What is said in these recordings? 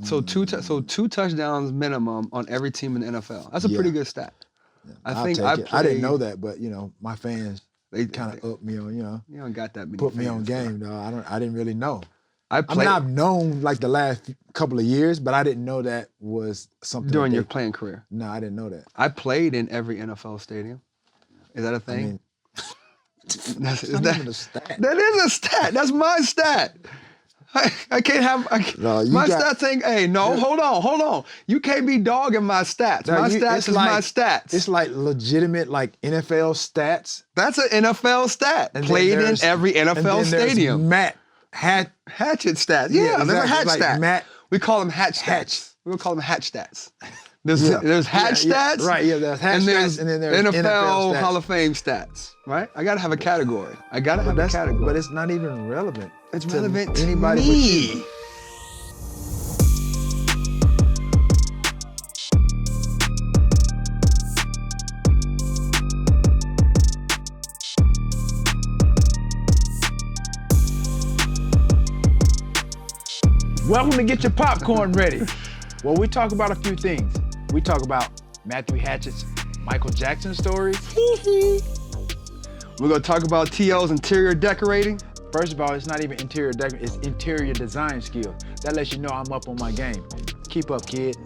So two touchdowns minimum on every team in the NFL. That's a pretty good stat. Yeah, I think take it. I didn't know that, but my fans they kind of upped me on, You don't got that many. Put me fans, on game, though. I didn't really know. I mean, I've known like the last couple of years, but I didn't know that was something during your playing career. No, I didn't know that. I played in every NFL stadium. Is that a thing? I mean, that's not even a stat. That is a stat. That's my stat. I can't have my stats ain't. Hey, no, hold on. You can't be dogging my stats. My stats is my stats. It's like legitimate, like NFL stats. That's an NFL stat. And played in every NFL stadium. Hatchette stats. Yeah, there's a hatch stat. We call them hatch stats. We call them hatch stats. There's hatch stats. Right, there's hatch stats, and then there's NFL stats. Hall of Fame stats. Right? I gotta have a category. I gotta have a category. But it's not even relevant. It's relevant to anybody me. But you. Welcome to Get Your Popcorn Ready. Well, we talk about a few things. We talk about Matthew Hatchette's Michael Jackson stories. We're gonna talk about T.O.'s interior decorating. First of all, it's not even interior decorating, it's interior design skills. That lets you know I'm up on my game. Keep up, kid.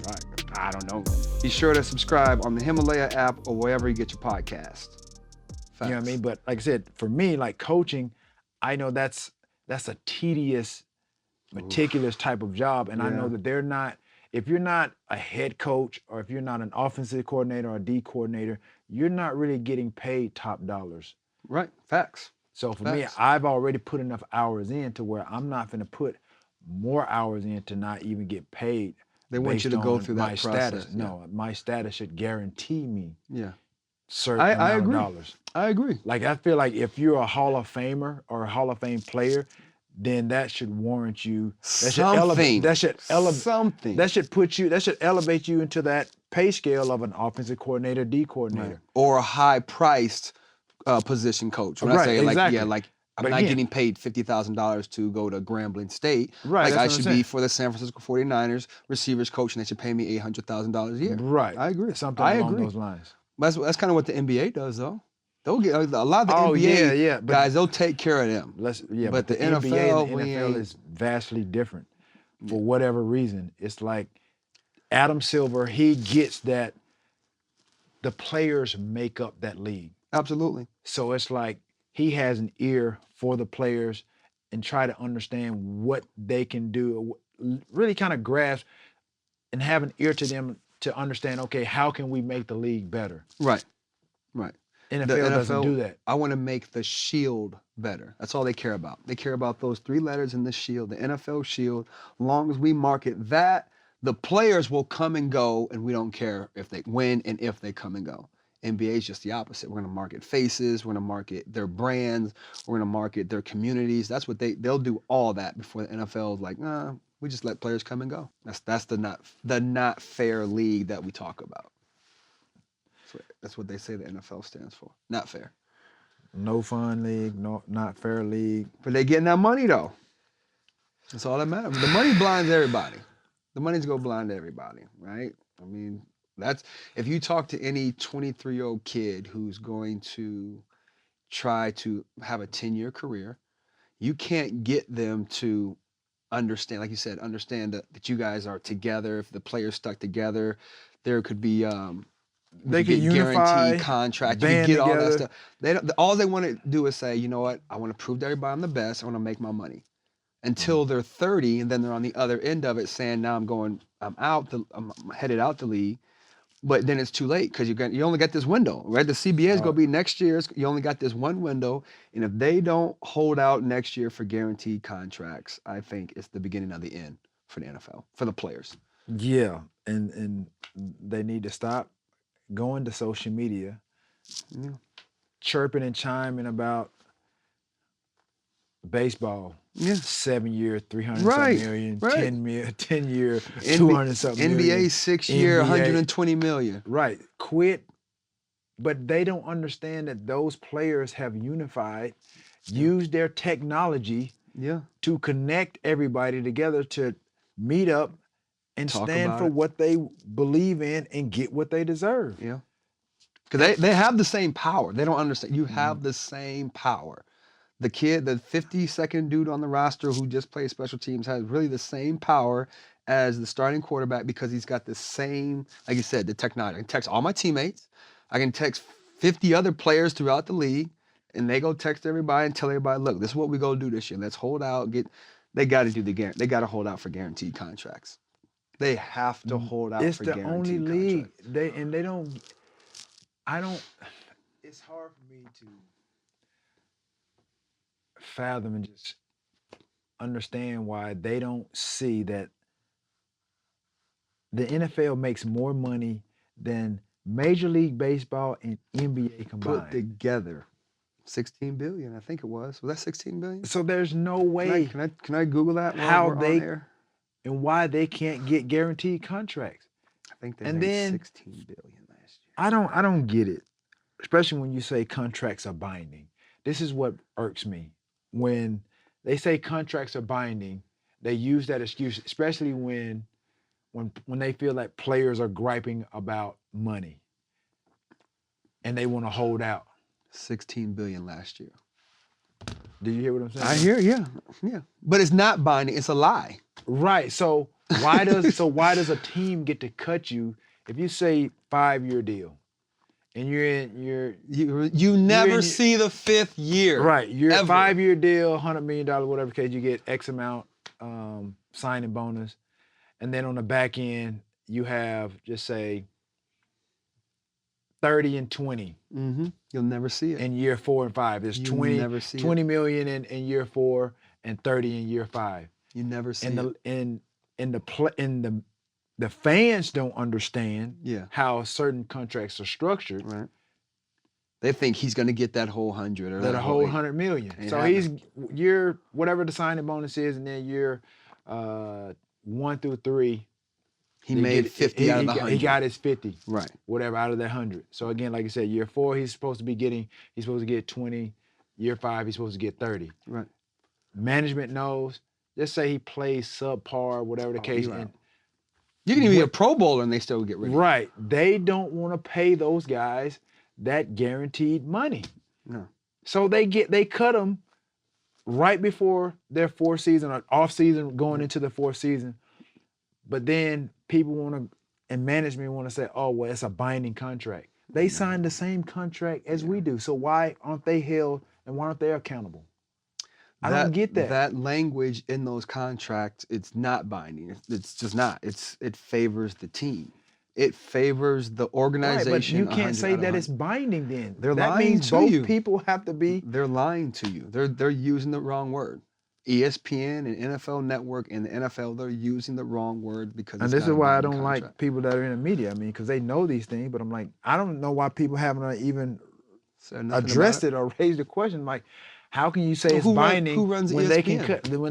I don't know. Be sure to subscribe on the Himalaya app or wherever you get your podcast. Facts. You know what I mean? But like I said, for me, like coaching, I know that's a tedious, meticulous type of job. And I know that if you're not a head coach or if you're not an offensive coordinator or a D coordinator, you're not really getting paid top dollars. Right, facts. So for me, I've already put enough hours in to where I'm not gonna put more hours in to not even get paid. They want you to go through that process. Status. No, my status should guarantee me certain I amount agree. of dollars. I agree. Like I feel like if you're a Hall of Famer or a Hall of Fame player, then that should warrant you. That should elevate you into that pay scale of an offensive coordinator, D coordinator, or a high-priced position coach. When I say exactly. I'm not getting paid $50,000 to go to Grambling State. Right, like I should be for the San Francisco 49ers receivers coach, and they should pay me $800,000 a year. Right, I agree. Something along those lines. That's kind of what the NBA does, though. They'll get a lot of the NBA guys. They'll take care of them. But the NBA and the NFL is vastly different for whatever reason. It's like Adam Silver. He gets that the players make up that league. Absolutely. So it's like he has an ear for the players and try to understand what they can do. Really kind of grasp and have an ear to them to understand. Okay, how can we make the league better? Right. NFL doesn't do that. I want to make the shield better. That's all they care about. They care about those 3 letters in the shield, the NFL shield. As long as we market that, the players will come and go, and we don't care if they win and if they come and go. NBA is just the opposite. We're going to market faces. We're going to market their brands. We're going to market their communities. That's what they'll do all that before the NFL is like, nah, we just let players come and go. That's the not fair league that we talk about. That's what they say the NFL stands for. Not fair. No fun league, not fair league. But they getting that money though. That's all that matters. The money blinds everybody. The money's go blind everybody, right? I mean, if you talk to any 23-year-old kid who's going to try to have a 10-year career, you can't get them to understand, like you said, understand that you guys are together. If the players stuck together, there could be they can unify, guaranteed contract. You can get all that stuff. All they want to do is say, you know what? I want to prove to everybody I'm the best. I want to make my money. Until they're 30, and then they're on the other end of it, saying, "Now I'm headed out the league." But then it's too late because you only got this window, right? The CBA is going to be next year. You only got this one window, and if they don't hold out next year for guaranteed contracts, I think it's the beginning of the end for the NFL, for the players. Yeah, and they need to stop going to social media, chirping and chiming about baseball. 7 year, 300 million, 10 year, 200 something million. NBA 6 year, 120 million. Right. Quit. But they don't understand that those players have unified, used their technology to connect everybody together to meet up and Talk stand about for it. what they believe in and get what they deserve. Yeah. Because they have the same power. They don't understand. You Mm-hmm. have the same power. The kid, the 52nd dude on the roster who just plays special teams, has really the same power as the starting quarterback because he's got the same, like you said, the technology. I can text all my teammates. I can text 50 other players throughout the league, and they go text everybody and tell everybody, look, this is what we go do this year. Let's hold out. They got to do they got to hold out for guaranteed contracts. They have to hold out It's for the only guaranteed league. contracts. It's hard for me to fathom and just understand why they don't see that the NFL makes more money than Major League Baseball and NBA combined. Put together. 16 billion, I think it was. Was that 16 billion? So there's no way Can I Google that while how we're they on air? and why they can't get guaranteed contracts. I think they And made then 16 billion last year. I don't get it, especially when you say contracts are binding. This is what irks me. When they say contracts are binding, they use that excuse, especially when they feel like players are griping about money and they want to hold out. 16 billion last year. Did you hear what I'm saying? I hear, yeah. But it's not binding. It's a lie. Right. So why does a team get to cut you if you say 5-year deal and You never see the 5th year. Right. You're a ever. 5-year deal, $100 million, whatever case, you get X amount signing bonus. And then on the back end, you have just say 30 and 20. Mm-hmm. You'll never see it. In year 4 and 5. There's 20 million in year 4 and 30 in year 5. You never see it. The fans don't understand Yeah. how certain contracts are structured. Right. They think he's going to get that whole 100 or that whole 100 million. So he's year whatever the signing bonus is, and then year 1 through 3. He made 50 out of the 100. He got his 50. Right. Whatever out of that 100. So again, like I said, year 4 he's supposed to get 20. Year 5 he's supposed to get 30. Right. Management knows. Just say he plays subpar, whatever the case. And you can even be a Pro Bowler and they still get rid of you. Right. They don't want to pay those guys that guaranteed money. No. So they cut them right before their 4th season or off season going into the 4th season. But then people want to, and management want to say, oh, well, it's a binding contract. They signed the same contract as we do. So why aren't they held and why aren't they accountable? I don't get that. That language in those contracts, it's not binding. It's just not. It favors the team. It favors the organization. Right, but you can't say that it's binding then. They're that lying means to both you. people have to be. They're lying to you. They're using the wrong word. ESPN and NFL Network and the NFL, they're using the wrong word because And this is why I don't like people that are in the media. I mean, because they know these things, but I'm like, I don't know why people haven't even addressed it or raised the question. Like, how can you say it's binding who runs when ESPN?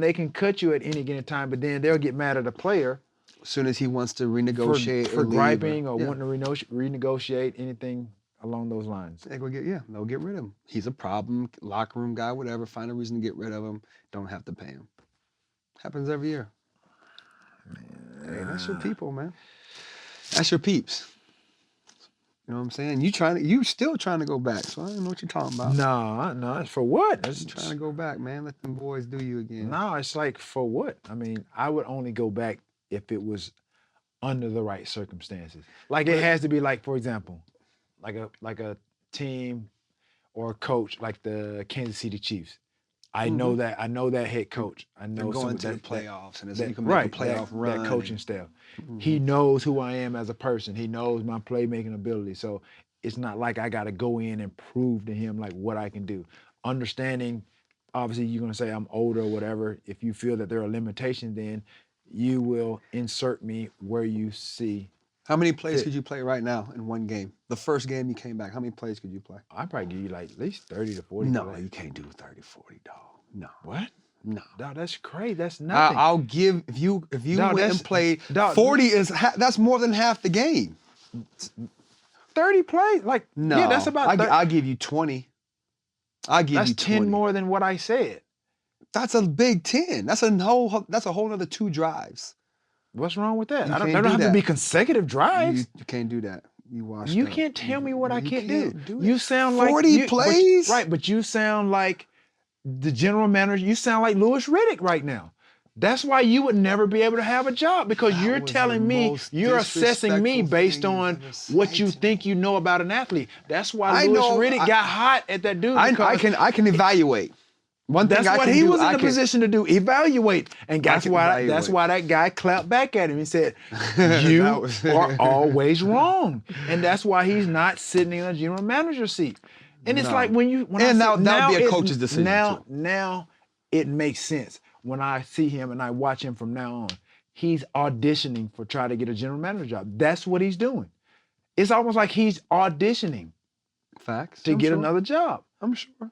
they can cut you at any given time, but then they'll get mad at a player as soon as he wants to renegotiate for griping or yeah. wanting to renegotiate anything along those lines. They'll get rid of him. He's a problem, locker room guy, whatever. Find a reason to get rid of him. Don't have to pay him. Happens every year. Man. Hey, that's your people, man. That's your peeps. You know what I'm saying? You still trying to go back. So I don't know what you're talking about. No, it's for what? I'm trying to go back, man. Let them boys do you again. No, it's like for what? I mean, I would only go back if it was under the right circumstances. Like it has to be like, for example, like a team or a coach like the Kansas City Chiefs. I know that head coach. I know they're going to the playoffs, and you can make a playoff run. That coaching staff. He knows who I am as a person. He knows my playmaking ability. So it's not like I got to go in and prove to him like what I can do. Understanding, obviously, you're going to say I'm older or whatever. If you feel that there are limitations, then you will insert me where you see. How many plays could you play right now in one game? The first game you came back, how many plays could you play? I'd probably give you like at least 30 to 40 No, plays. you can't do 30, 40, dog. No. What? No. Dog, that's crazy. That's nothing. I'll give, if you Dog, went and played, 40 that's more than half the game. 30 plays? Like, no. Yeah, that's about 30. I'll give you 20. I'll give you 20. That's 10 more than what I said. That's a big 10. That's a whole other 2 drives. What's wrong with that? You I don't. can't There don't do have to that. be consecutive drives. You can't do that. You washed You up. can't tell me what I You can't can't do. it. You sound like 40 plays? but you sound like the general manager. You sound like Louis Riddick right now. That's why you would never be able to have a job, because That you're was telling the me, most you're assessing me disrespectful based thing you've on ever what you said to think me. you know about an athlete. That's why I Louis know, Riddick got hot at that dude. I Because can evaluate. One thing that's I what can he do, was in I a can, position to do, evaluate. And that's can why evaluate. that guy clapped back at him and said, That you was- are always wrong. And that's why he's not sitting in a general manager seat. And it's No. like when I And see, that would be a it's- coach's decision, too. Now it makes sense when I see him and I watch him from now on. He's auditioning for trying to get a general manager job. That's what he's doing. It's almost like he's auditioning Facts. to I'm get sure. another job. I'm sure.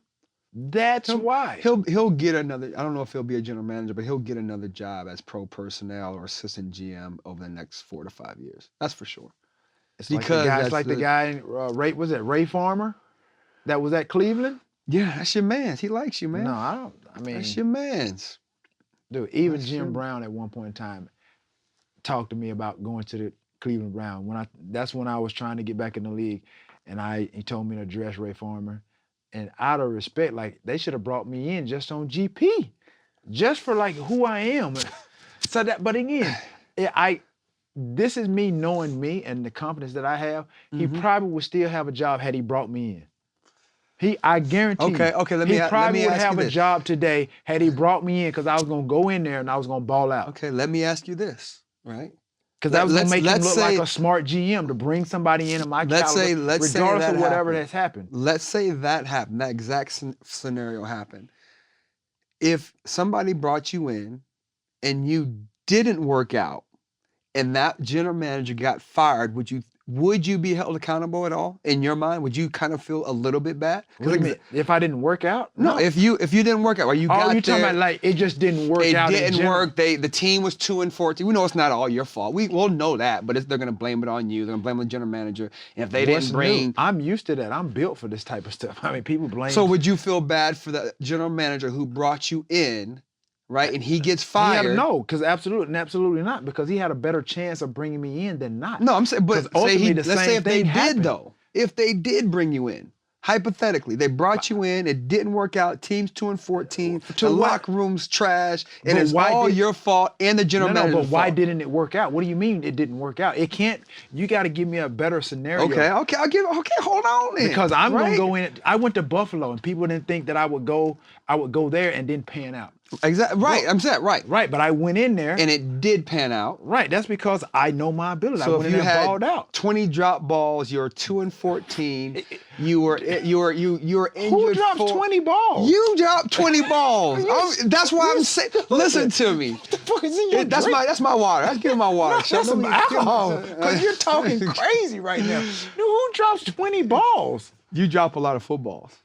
That's why. He'll get another. I don't know if he'll be a general manager, but he'll get another job as pro personnel or assistant GM over the next 4 to 5 years. That's for sure. It's Because like the guy, Ray, was it Ray Farmer? That was at Cleveland? Yeah, that's your man's. He likes you, man. No, I don't. I mean, That's your man's. dude, even That's Jim true. Brown at one point in time talked to me about going to the Cleveland Brown. That's when I was trying to get back in the league, and he told me to address Ray Farmer. And out of respect, like, they should have brought me in just on GP, just for like who I am. So that, but again, this is me knowing me and the confidence that I have. He probably would still have a job had he brought me in. I guarantee you. Okay. He probably would ask have you a this. job today had he brought me in, because I was gonna go in there and I was gonna ball out. Okay, let me ask you this, right? Because I was gonna make him let's look say- like a smart GM to bring somebody in my Let's say caliber, that regardless of whatever happened. that's happened. Let's say that happened. That exact scenario happened. If somebody brought you in and you didn't work out, and that general manager got fired, would you be held accountable at all in your mind? Would you kind of feel a little bit bad? What do you mean? If I didn't work out? No, if you didn't work out, or you got you talking there, about like it just didn't work it out? didn't work. The team was 2-14. We know it's not all your fault. We'll know that, but they're gonna blame it on you. They're gonna blame the general manager. And if they didn't bring, I'm used to that. I'm built for this type of stuff. I mean, people blame. so would you feel bad for the general manager who brought you in, right? And he gets fired. No, because absolutely not. Because he had a better chance of bringing me in than not. No, I'm saying, but 'Cause ultimately the let's say same if they thing did happened. though, if they did bring you in, hypothetically, they brought you in, it didn't work out. Team's 2-14, To the what? locker room's trash, and But it's why all did- your fault and the general No, manager's but why fault. didn't it work out? What do you mean it didn't work out? It can't. You got to give me a better scenario. Okay, hold on then. Because I'm right? gonna go in. I went to Buffalo, and people didn't think that I would go there and then pan out. Exactly right. I'm saying right. Right, but I went in there. And it did pan out. Right, that's because I know my ability. I So went if in you there and had balled out. 20 drop balls, you're 2-14. You were injured. Who drops 20 balls? You dropped 20 balls. That's why I'm saying. Listen to me. What the fuck is in your That's drink? my water. Let's give me my water. No, that's some alcohol. Because you're talking crazy right now. Dude, who drops 20 balls? You drop a lot of footballs.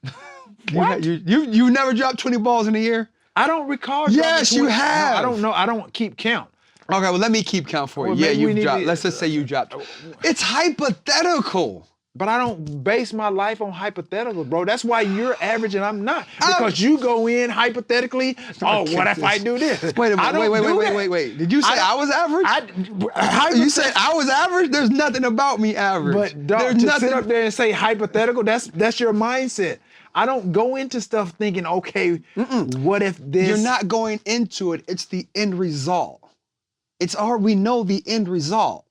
What? You never dropped 20 balls in a year? I don't recall. Yes, dropping you 20. have. No, I don't know. I don't keep count. Okay, well, let me keep count for you. Well, Yeah, maybe we you've need dropped. to- Let's just say you dropped. It's hypothetical. But I don't base my life on hypotheticals, bro. That's why you're average and I'm not. Because you go in hypothetically, what if I do this? Wait a I minute. don't do that. Wait. Did you say I was average? You said I was average? There's nothing about me average. But dog, There's to nothing. sit up there and say hypothetical, that's your mindset. I don't go into stuff thinking, okay, what if this? You're not going into it. It's the end result. We know the end result.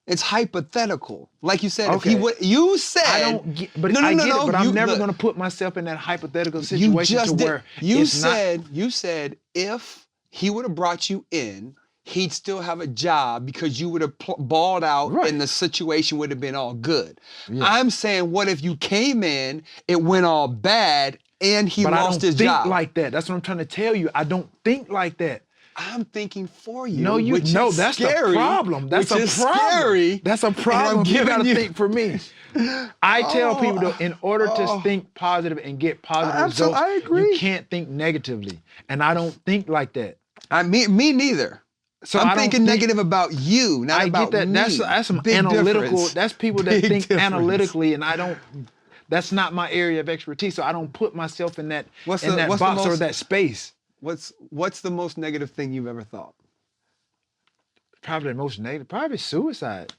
It's hypothetical. Like you said, if he Okay. would, you said. I don't get, but no, I get no, it, but I'm never look, going to put myself in that hypothetical You situation just to did. where You it's not. said if he would have brought you in, he'd still have a job because you would have balled out Right. and the situation would have been all good. Yeah. I'm saying, what if you came in, it went all bad, and he But I lost don't his think job? like that. That's what I'm trying to tell you. I don't think like that. I'm thinking for you. No, which is that's scary, the problem. That's which a is problem. Scary, That's a and I'm problem. You giving got to you- think for me. I tell people to, in order to think positive and get positive results, I agree. you can't think negatively. And I don't think like that. Me neither. So I'm I don't thinking negative about you, not I about get that. me. That's some Big analytical. difference. That's people that Big think difference. analytically, and I don't. That's not my area of expertise. So I don't put myself in that What's in the- that what's the box or most- that space. What's the most negative thing you've ever thought? Probably the most negative. Probably suicide.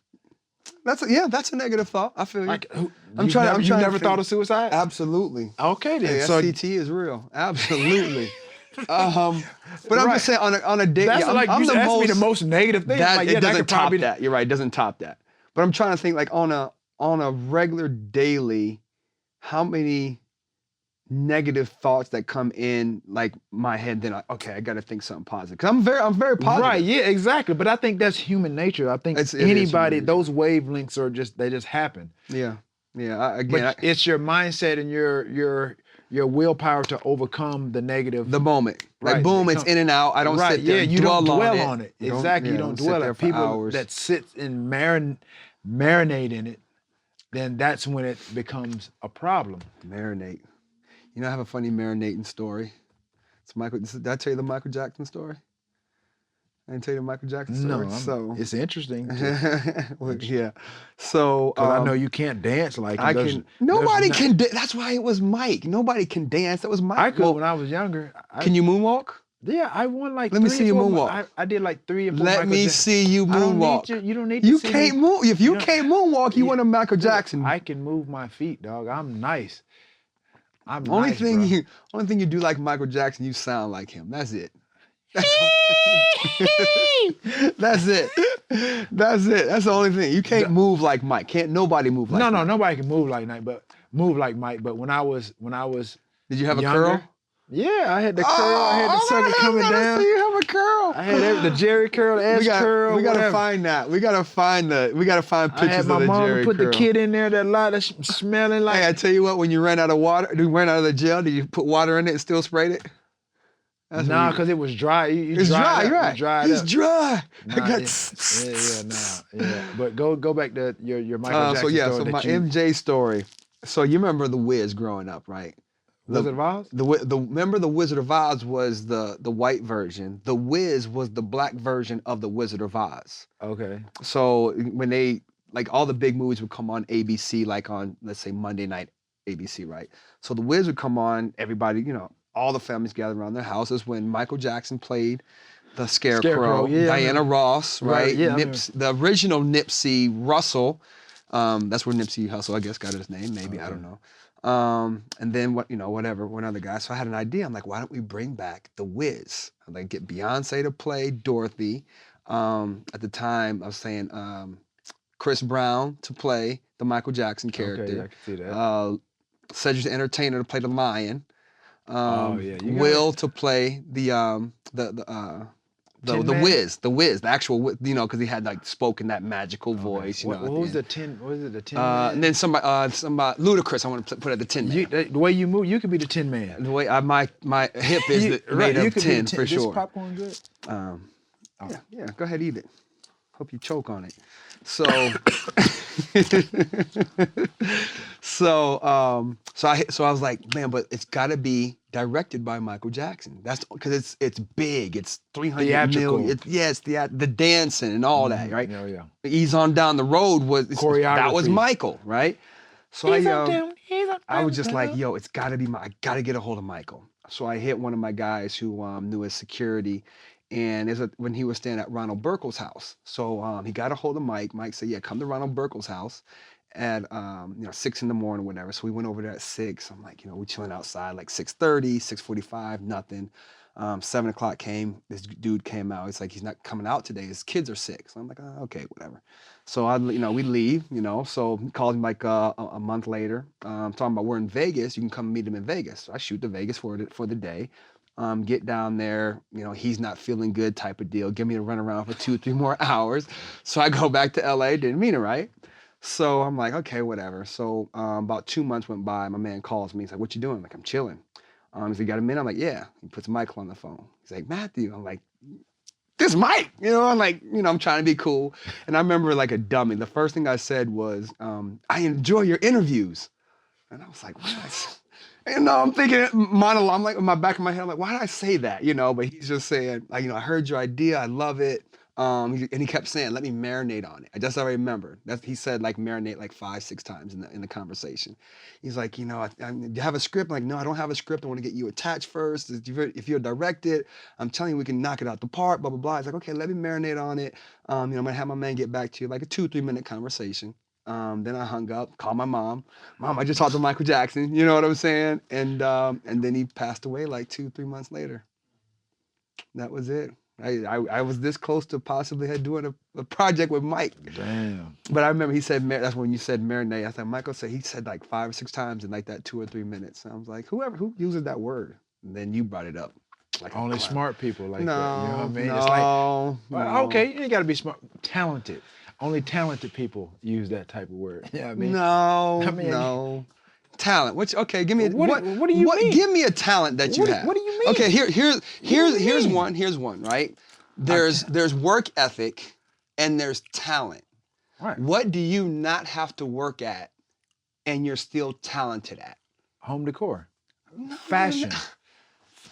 That's a negative thought. I feel you. Like, I'm trying you to never think. thought of suicide? Absolutely. Okay, then. Hey, So SCT is real. Absolutely. But I'm Right. just saying on a day. that's Yeah, like I'm you the asked me most the most negative thing. that Like, it yeah, that doesn't could top probably that. You're right. It doesn't top that. But I'm trying to think like on a regular daily, how many negative thoughts that come in like my head, then I got to think something positive. Cause I'm very positive. Right, yeah, exactly. But I think that's human nature. I think It is human anybody, nature. those wavelengths are they just happen. Yeah. But it's your mindset and your willpower to overcome the negative. The moment. Like Right, boom, it's in and out. I don't right, sit there yeah, and you don't dwell on on it. Exactly, you don't dwell on it. People hours. that sit and marinate in it, then that's when it becomes a problem. Marinate. You know, I have a funny marinating story. It's did I tell you the Michael Jackson story? I didn't tell you the Michael Jackson story. No, it's interesting. Well, yeah. So because I know you can't dance like him. I can. Nobody can. That's why it was Mike. Nobody can dance. That was Mike. I could when I was younger. Can you moonwalk? Yeah, I won like. Let me see you moonwalk. I did like 3 or 4. Let me see you moonwalk. You don't need to. You see can't me. move. If you can't moonwalk, you want a Michael Jackson. I can move my feet, dog. I'm nice. Only thing you do like Michael Jackson, you sound like him. That's it. That's it. That's it. That's the only thing. You can't move like Mike. Can't nobody move like Mike. No, nobody can move like Mike. But when I was did you have younger, a curl? Yeah, I had the curl. I had the sucker coming down. You have a curl. I had the Jerry curl, the S curl. We gotta find that. We gotta find pictures I had my of the mama Jerry put curl. the kid in there that lot that's smelling like. Hey, I tell you what. When you ran out of water, you ran out of the gel. Did you put water in it and still sprayed it? Nah, because it was dry. It's dry. You're right. It's dry. Nah, I got. Yeah. But go back to your Michael Jackson story. So my MJ story. So you remember the Wiz growing up, right? Wizard of Oz? Remember the Wizard of Oz was the white version. The Wiz was the black version of the Wizard of Oz. Okay. So when they all the big movies would come on ABC, like on let's say Monday night ABC, right? So the Wiz would come on. Everybody, all the families gathered around their houses when Michael Jackson played the Scarecrow, Diana Ross, right? Yeah, the original Nipsey Russell. That's where Nipsey Hussle, I guess, got his name. Maybe I don't know. And then whatever, one other guy. So I had an idea. I'm like, why don't we bring back the Wiz? I'd like get Beyonce to play Dorothy. At the time, I was saying Chris Brown to play the Michael Jackson character. Okay, I can see that. Cedric the Entertainer to play the Lion. Will to play the Wiz, the actual, because he had spoken that magical voice. What was the Tin? Was it the Tin? And then somebody, Ludacris. I want to put at the Tin Man. The way you move, you could be the Tin Man. The way my hip is made of tin for sure. Is popcorn good? Yeah. Go ahead, eat it. Hope you choke on it. So, so I was like, man, but it's got to be directed by Michael Jackson. That's because it's big. It's 300 million. It's the dancing and all that, right? Yeah. Ease on Down the Road that was Michael, right? So I was just like, yo, it's got to be I got to get a hold of Michael. So I hit one of my guys who knew his security. And when he was staying at Ronald Burkle's house. So he got a hold of Mike. Mike said, yeah, come to Ronald Burkle's house at 6 a.m, whatever. So we went over there at 6. I'm like, we're chilling outside like 6:30, 6:45, nothing. 7 o'clock came, this dude came out. He's like, he's not coming out today. His kids are sick. So I'm like, oh, okay, whatever. So we leave, so he calls me like a month later. Talking about we're in Vegas. You can come meet him in Vegas. So I shoot to Vegas for the day. Get down there, he's not feeling good type of deal. Give me a run around for 2 or 3 more hours. So I go back to LA, didn't mean it, right? So I'm like, okay, whatever. So about 2 months went by, my man calls me. He's like, what you doing? I'm like, I'm chilling. He's like, got a minute? I'm like, yeah. He puts Michael on the phone. He's like, Matthew. I'm like, this Mike, I'm like, I'm trying to be cool. And I remember like a dummy. The first thing I said was, I enjoy your interviews. And I was like, what? I'm thinking monologue. I'm like in my back of my head, I'm like, why did I say that? But he's just saying, like, I heard your idea, I love it. And he kept saying, "Let me marinate on it." I just I remember that he said like marinate like 5, 6 times in the conversation. He's like, you know, do you have a script? I'm like, no, I don't have a script. I want to get you attached first. If you're directed, I'm telling you, we can knock it out the park. Blah blah blah. He's like, okay, let me marinate on it. You know, I'm gonna have my man get back to you, like a 2, 3 minute conversation. Then I hung up, called my mom. Mom, I just talked to Michael Jackson. You know what I'm saying? And then he passed away like 2, 3 months later. That was it. I was this close to possibly doing a project with Mike. Damn. But I remember he said, that's when you said marinate. I thought Michael said, he said like 5 or 6 times in like that 2 or 3 minutes. And I was like, who uses that word? And then you brought it up. Like Only smart people like that. You know what I mean? No, It's like, no. okay, you ain't got to be smart. Talented. Only talented people use that type of word. You know what I mean? No, I mean, no. Talent. Okay, give me what do you mean? Give me a talent that you have. What do you mean? Okay, here's one. Here's one, right? There's work ethic and there's talent. Right. What do you not have to work at and you're still talented at? Home decor. No, Fashion.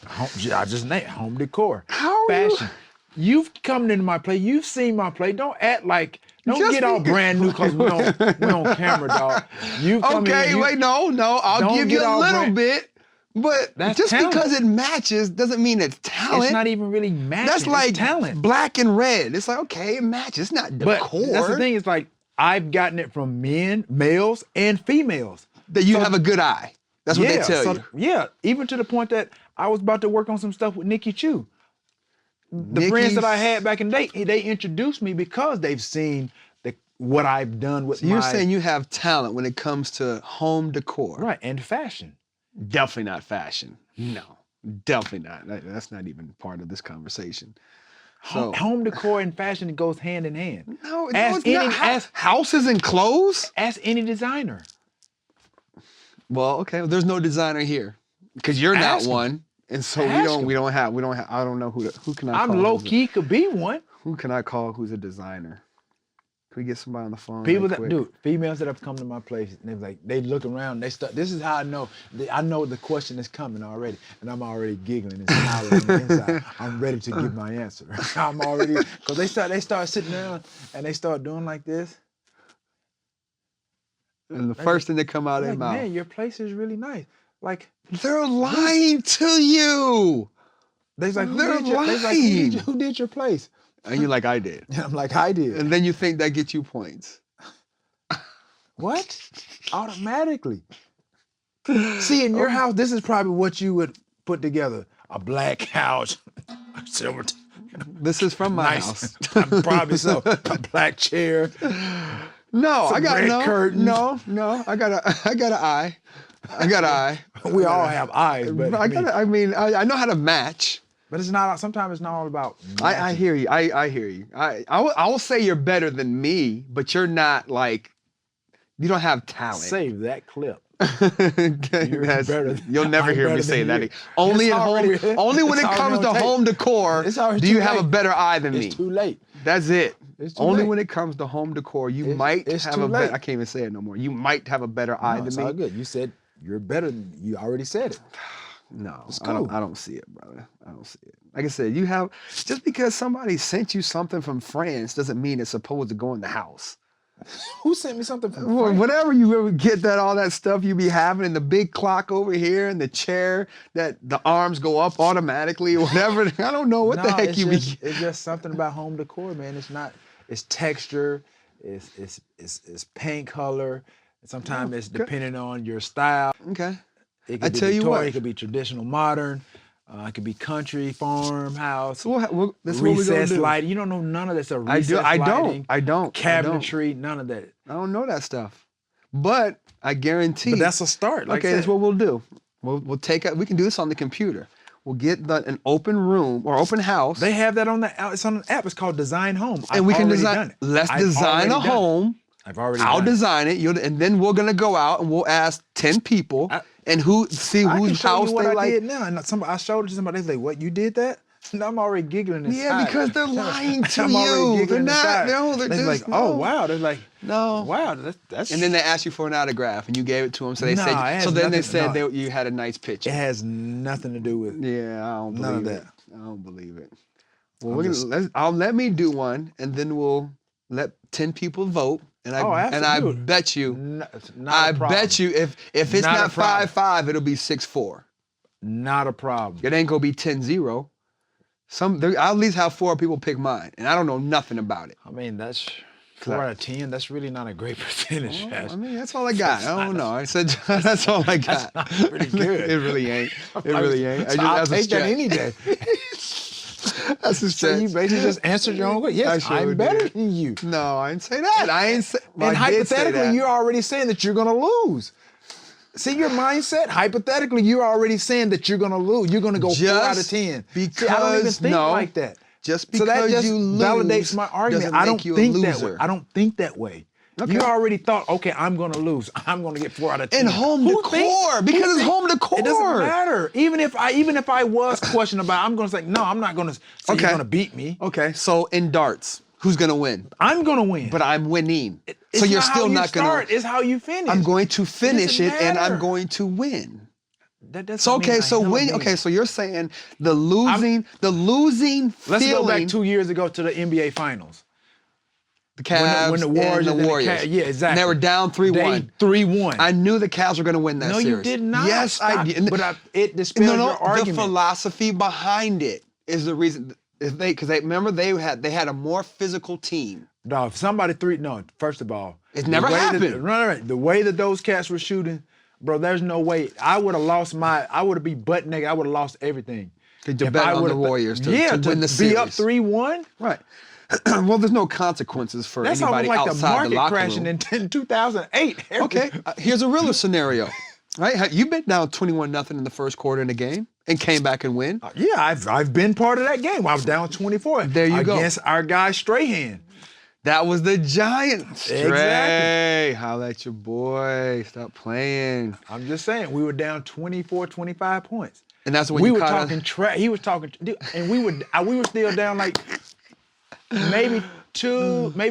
I just named home decor. How are Fashion. You've come into my play. You've seen my play. Don't act like. Don't Just get all brand new because we on camera, dog. You come Okay, wait, no. I'll give you a little bit, but That's just talent. because it matches doesn't mean it's talent. It's not even really matching. That's like it's talent. black and red. It's like, okay, it matches. It's not decor. But that's the thing. It's like I've gotten it from males and females. That you have a good eye. That's what they tell you. Yeah, even to the point that I was about to work on some stuff with Nikki Chu. The friends that I had back in the day, they introduced me because they've seen what I've done with You're saying you have talent when it comes to home decor. Right, and fashion. Definitely not fashion. No, definitely not. That's not even part of this conversation. So, Home decor and fashion goes hand in hand. No, Ask it's any- not. ask- Houses and clothes? Ask any designer. Well, okay, there's no designer here because you're not Ask 'em. one. And so Ask we don't have, I don't know who can I call? I'm low key could be one. Who can I call who's a designer? Can we get somebody on the phone? People right that quick? do females that have come to my place, and they're like, they look around, they start. This is how I know. I know the question is coming already, and I'm already giggling and smiling on the inside. I'm ready to give my answer. I'm already because they start sitting down and they start doing like this. And the first thing that come out of their Like, mouth. man, your place is really nice. Like They're lying to you. they's like, They're who lying. did your place? And you're like, I did. And I'm like, I did. And then you think that gets you points. What? Automatically. See, in your house, this is probably what you would put together. A black couch, a silver This is from my house. Probably so. A black chair. No, Some I got red curtains. No. I got an eye. I got an eye. We all have eyes, but I know how to match. But it's not. Sometimes it's not all about. I hear you. I hear you. I will say you're better than me, but you're not like, you don't have talent. Save that clip. You'll never I'm hear better me say than that. you. Only It's at already- home. Only when it's it comes already to on tape. home decor It's already do you too have a late. better eye than me. It's too late. That's it. It's too Only late. when it comes to home decor, you It's- might it's have too a better. late. I can't even say it no more. You might have a better eye No, it's than all me. good. You said you're better than you already said it. No, It's I cool. don't see it, brother. I don't see it. Like I said, you have just because somebody sent you something from France doesn't mean it's supposed to go in the house. Who sent me something from Well, France? whatever you ever get all that stuff you be having, and the big clock over here, and the chair that the arms go up automatically, whatever. I don't know what the heck it's you just, be. It's just something about home decor, man. It's not. It's texture. It's paint color. Sometimes it's depending on your style. Okay. It I could be tell you Victorian, what. It could be traditional, modern. It could be country, farmhouse. So that's what we're gonna Recessed do. lighting. You don't know none of this. Recessed I lighting, don't. cabinetry, none of that. I don't know that stuff, but I guarantee. But that's a start. Like I Okay, said. that's what we'll do. We'll take it. We can do this on the computer. We'll get an open room or open house. They have that on it's on an app. It's called Design Home. and we can already design. done it. Let's I've design already a done it. home. I've already. I'll done it. design it. And then we're gonna go out and we'll ask 10 people and see I can whose show house you what they I like. did now. And I showed it to somebody. They say, "What, you did that?" And I'm already giggling inside. Yeah, because they're lying to I'm already you. They're giggling not. inside. No, they're just like, no. "Oh wow!" They're like, No. "Wow, that's." And then they asked you for an autograph, and you gave it to them. So they Nah, it said. has So then they nothing- said no. you had a nice picture. it has nothing to do with. Yeah, I don't believe None of it. that. I don't believe it. Well, let me do one, and then we'll let 10 people vote. And I bet you, I bet you, if it's not 5-5, it'll be 6-4. Not a problem. It ain't gonna be 10-0. I'll at least have 4 people pick mine, and I don't know nothing about it. I mean, that's 4 out of 10. That's really not a great percentage. Well, I mean, that's all I got. I don't know. I said that's all I got. That's not pretty good. It really ain't. It really ain't. I'll take that any day. That's a stretch. So you basically just answered your own way. Yes, I'm better than you. No, I didn't say that. I ain't say. Well, and hypothetically, you're already saying that you're gonna lose. See your mindset? Hypothetically, you're already saying that you're gonna lose. You're gonna go 4 out of 10. Because I don't even think like that. Just because that just you lose validates my argument. I don't think that way. I don't think that way. Okay. You already thought, okay, I'm gonna lose. I'm gonna get 4 out of 10. And home decor, because it's home decor. It doesn't matter. Even if I was questioning about it, I'm gonna say, no, I'm not gonna say you're gonna beat me. Okay, so in darts, who's gonna win? I'm gonna win. But I'm winning. So you're still not gonna. It's how you finish. I'm going to finish it, and I'm going to win. That doesn't so okay, mean so when okay, so you're saying the losing Let's feeling. go back 2 years ago to the NBA Finals. The Cavs when the Warriors and the Warriors. Yeah, exactly. And they were down 3-1. 3-1. I knew the Cavs were going to win that series. No, you did not. Yes, I did. But it dispels your argument. The philosophy behind it is the reason. Because they remember they had a more physical team. No, if somebody first of all, it never happened. Right. The way that those cats were shooting, bro, there's no way. I would have lost I would have been butt naked. I would have lost everything. To bet on the Warriors to win the series. Be up 3-1? Right. Well, there's no consequences for anybody like outside the locker room. That's like the market crashing in 2008. Okay, here's a realer scenario. Right? You've been down 21-0 in the first quarter in the game and came back and win. Yeah, I've been part of that game. I was down 24. There you go. Against our guy Strahan. That was the Giants. Exactly. Holla at your boy. Stop playing. I'm just saying, we were down 24, 25 points. And that's when we you were caught talking trash. He was talking, and we were still down like maybe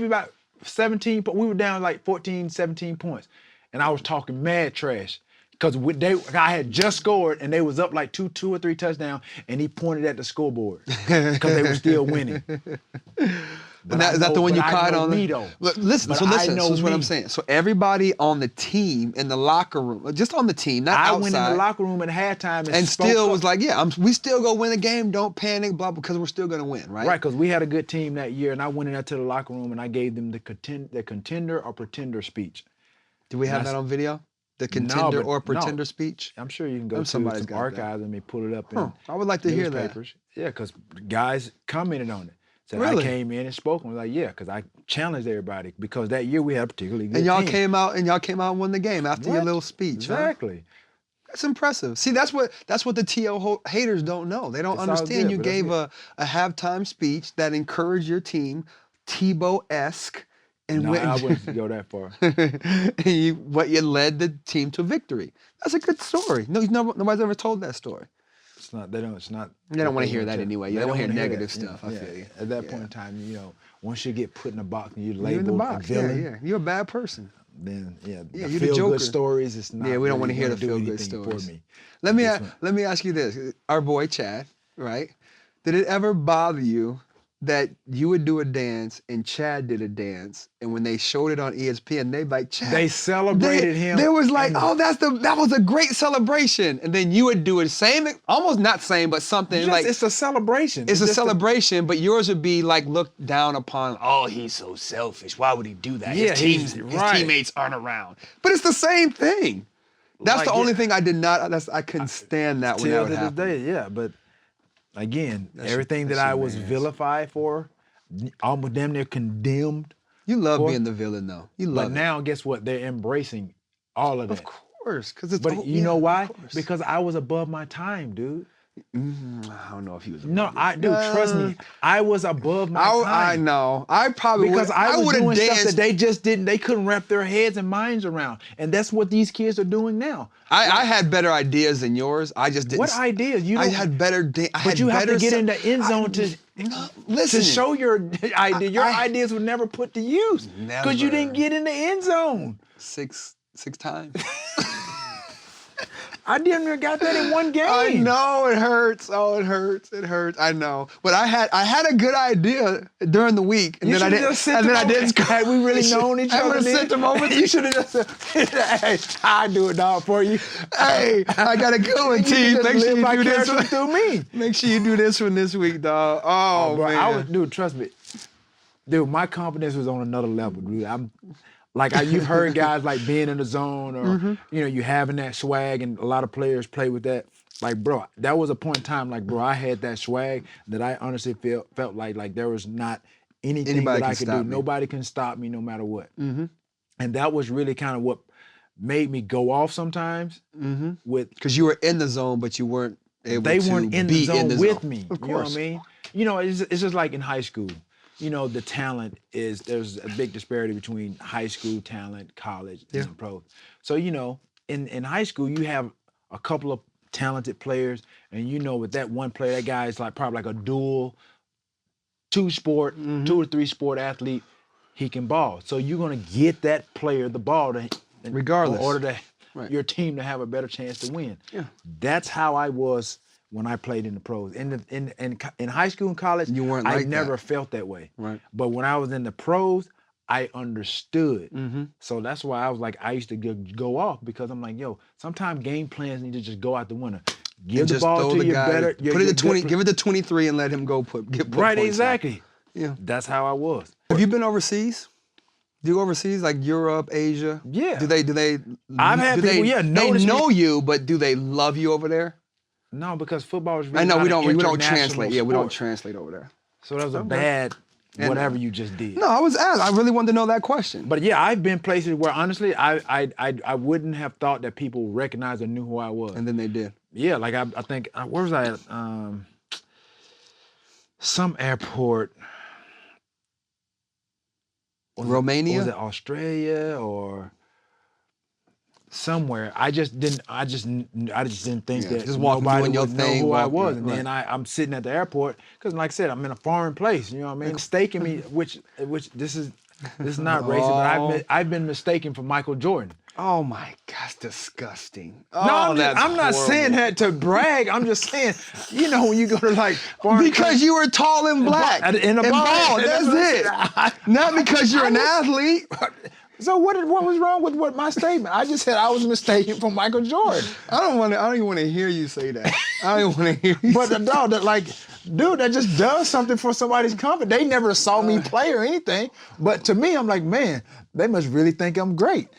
about 17, but we were down like 14, 17 points. And I was talking mad trash. Because I had just scored and they was up like two or three touchdowns, and he pointed at the scoreboard because they were still winning. Is that the one you caught on? Listen, so this is what I'm saying. So everybody on the team in the locker room, just on the team, not outside. I went in the locker room at halftime and still was like, yeah, we still go win the game. Don't panic, blah, because we're still gonna win, right? Right, because we had a good team that year, and I went into the locker room and I gave them the contender or pretender speech. Do we have that on video? The contender or pretender speech? I'm sure you can go to some archives and pull it up in I would like to hear that. Yeah, because guys commented on it. Said really? I came in and spoke and was like, yeah, because I challenged everybody because that year we had a particularly good team. And y'all came out and won the game after your little speech. Exactly. Huh? That's impressive. See, that's what the TO haters don't know. They don't understand. You gave a halftime speech that encouraged your team, Tebow-esque. And I wouldn't go that far. you led the team to victory. That's a good story. Nobody's ever told that story. It's not. They don't. It's not. They don't want to hear that anyway. You don't want to hear negative stuff. Yeah. I feel you. At that point in time, once you get put in a box and you're labeled a villain, yeah, you're a bad person. Then you're the feel-good stories. It's not. Yeah, we don't want to hear the feel-good stories. For me. Let me ask you this: our boy Chad, right? Did it ever bother you that you would do a dance and Chad did a dance, and when they showed it on ESPN, they celebrated him. They was like, that was a great celebration, and then you would do it same, almost not same, but something like it's a celebration. It's a celebration, but yours would be like looked down upon. Oh, he's so selfish. Why would he do that? Yeah, his teammates aren't around. But it's the same thing. That's the only thing I did not. I couldn't stand that when that would happen. Day, yeah, but. Again, everything that I was vilified for, almost damn near condemned. You love being the villain, though. You love it. But now, guess what? They're embracing all of that. Of course, because it's. But you know why? Because I was above my time, dude. I don't know if he was. Trust me, I was above my time. I know. I probably because I was doing danced. Stuff that they just didn't. They couldn't wrap their heads and minds around, and that's what these kids are doing now. I had better ideas than yours. I just didn't. What ideas? I had better. But you have to get in the end zone to show your idea. Your ideas were never put to use because you didn't get in the end zone. Six times. I damn near got that in one game. I know it hurts. Oh, it hurts. It hurts. I know. But I had a good idea during the week, and then I didn't. Had we really known each I other, would have sent them over. You should have just said, "Hey, I do it, dog, for you." Hey, I got a good one, T. Make sure you do this one through me. Make sure you do this one this week, dog. Oh bro, man. Dude, trust me. Dude, my confidence was on another level, dude. You've heard guys like being in the zone or, you having that swag, and a lot of players play with that. Like, bro, that was a point in time, like, bro, I had that swag that I honestly felt like there was not anything that I could do. Nobody can stop me no matter what. And that was really kind of what made me go off sometimes. Because you were in the zone, but you weren't able to They weren't in the zone with me. Of course. You know what I mean? You know, it's just like in high school. You know, the talent there's a big disparity between high school talent, college, and pro. So, you know, in high school, you have a couple of talented players, and with that one player, that guy is probably like a dual two or three sport athlete. He can ball. So you're gonna get that player the ball regardless, in order to your team to have a better chance to win. Yeah. That's how I was when I played in the pros. In high school and college, you weren't I never felt that way. Right. But when I was in the pros, I understood. So that's why I was like, I used to go off, because I'm like, yo, sometimes game plans need to just go out the window. Give the ball to your better. Put it to 20. Give it to 23 and let him go put right, exactly. Yeah. That's how I was. Have you been overseas? Do you go overseas, like Europe, Asia? Yeah. Do they? I've had people. They know you, but do they love you over there? No, because football is really I know we don't translate. Sport. Yeah, we don't translate over there. So that was a bad whatever you just did. No, I was asked. I really wanted to know that question. But yeah, I've been places where honestly, I wouldn't have thought that people recognized or knew who I was. And then they did. Yeah, like I think where was I at? Some airport. Romania? Was it Australia or somewhere? I just didn't think that just nobody your would know thing, who I was. And then I'm sitting at the airport, because like I said, I'm in a foreign place. You know what I mean? Mistaking me, which this is not racist, but I've been mistaken for Michael Jordan. Oh my gosh, disgusting. I'm not saying that to brag. I'm just saying, when you go to because you were tall and black and bald. That's it. Not because you're an athlete. So what was wrong with my statement? I just said I was mistaken for Michael Jordan. I don't even want to hear you say that. I don't want to hear you. But dude, that just does something for somebody's comfort. They never saw me play or anything. But to me, I'm like, man, they must really think I'm great.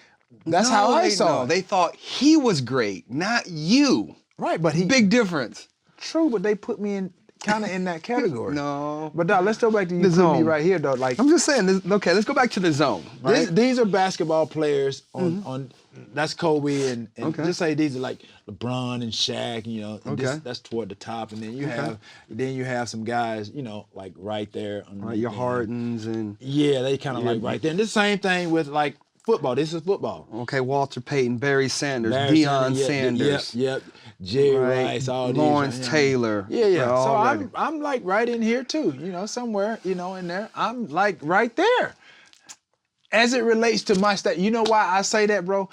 That's how I saw it. They thought he was great, not you. Right, but big difference. True, but they put me in kind of in that category. No. But dog, let's go back to you put me right here, though. I'm just saying. Okay, let's go back to the zone. Right? These are basketball players on. That's Kobe and just say these are like LeBron and Shaq. And that's toward the top, and then you have some guys, like right there. Right, your Hardens and they kind of like right there. And the same thing with like football. This is football. Okay, Walter Payton, Barry Sanders, Deion Sanders. Yep. Jerry Rice, all these. Lawrence Taylor. Yeah. So I'm like right in here too, somewhere, in there. I'm like right there. As it relates to my state, you know why I say that, bro?